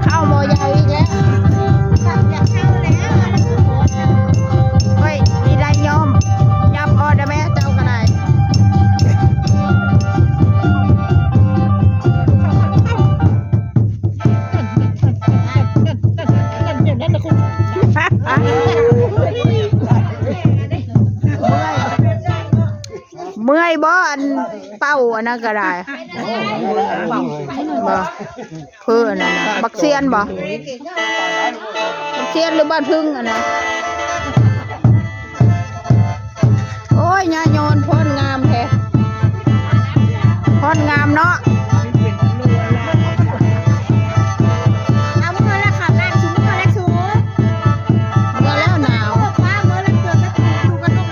เข้าโมใหญ่อีกแล้วเฮ้ยดีได้ยอมยับออดแม่เจ้าก็ได้เมื่อยบ่อันเป้าอันนั้นก็ได้บ่เพื่อนน่ะบักเซียนบ่บักเซียนหรือบ้านพึ่งอันนั้นโอ้ยญาโยนพ้นงามแท้พ้นงามเนาะเอาเมื่อแล้วขับแรงสูงเมื่อแล้วสูงเมื่อแล้วหนาวเมื่อแล้วเกิดดูกันดู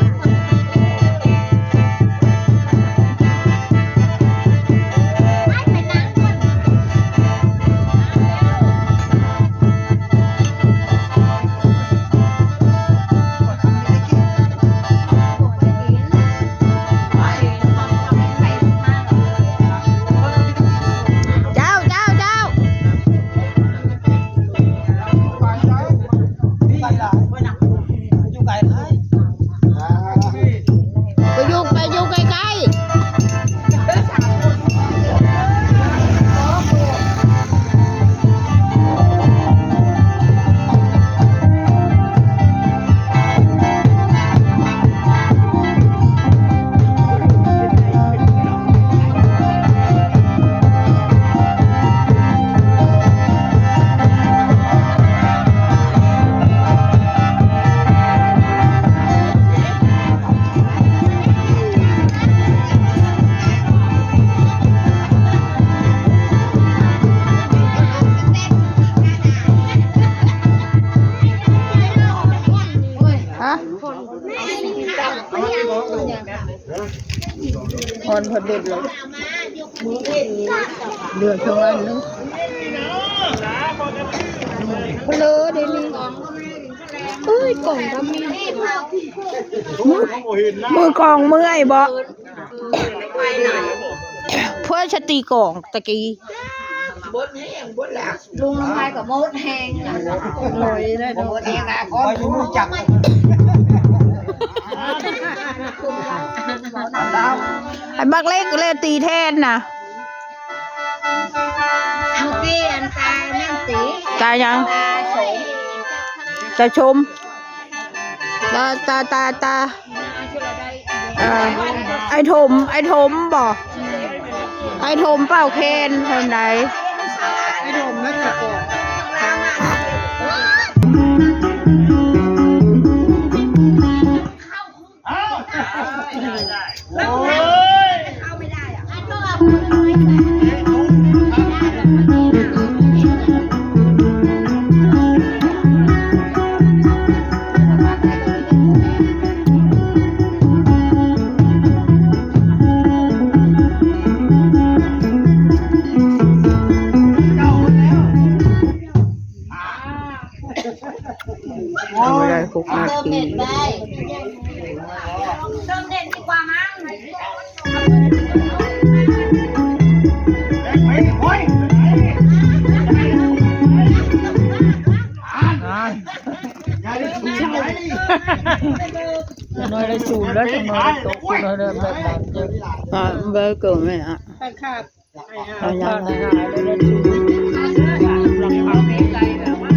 ไปอยู่ไกลคนพอดุดเลยเดือดทั้งวันนึงเพลอเดี๋ยวนี้เอ้ยกล่องก็มีมือกล่องเมื่อยบ่เพื่อชตีกล่องตะกี้ลุงลงไปกับมดแห้งลอยได้มดแห้งนะคอยมือจับไอ้บักเล็กเลยตีแทนนะเมื่อกี้อันตายแม่ตีตายยังจะชมตาไอ้ถมบอกไอ้ถมเป่าเคนคนไหนไอ้ถมนั่นแหละเข้าไม่ได้อะไม่ได้6 นาทีเติมเน็ตดีกว่ามั้งน้อยได้สูงแล้วน้อยตกน้อยได้แบบนั้นเยอะเบอร์เกินไหมอ่ะขาดยังไงได้สูงหลังเขาไม่ไกลแบบว่า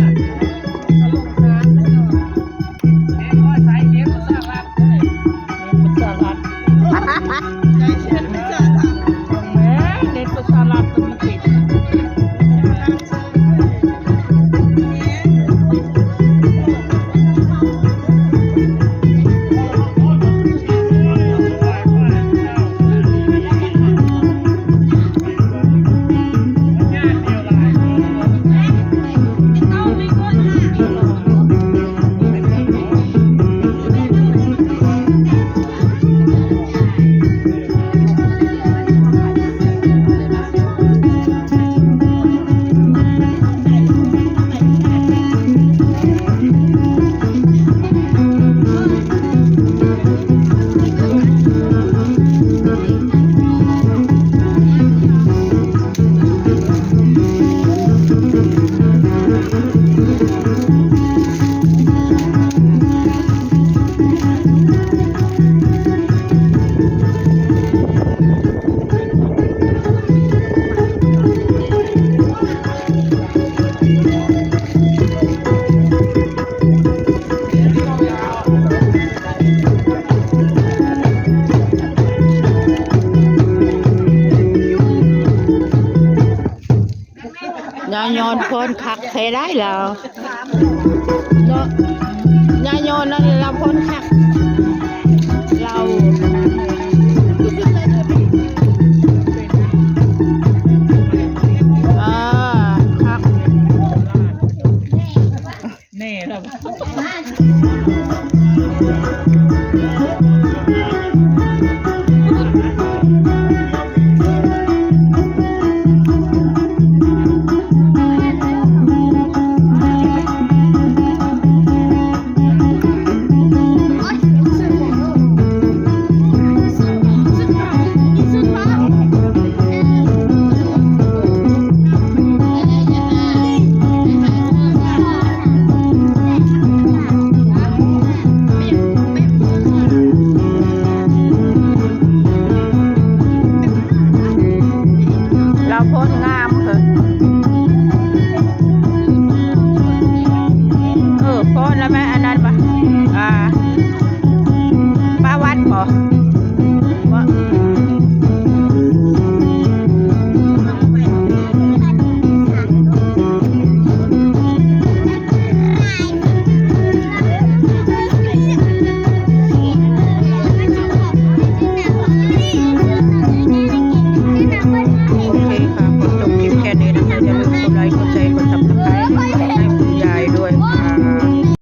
นคักแท้ได้แล้วเนาะยายโยนนั่นเราพ้นคักเราคักแน่แล้ว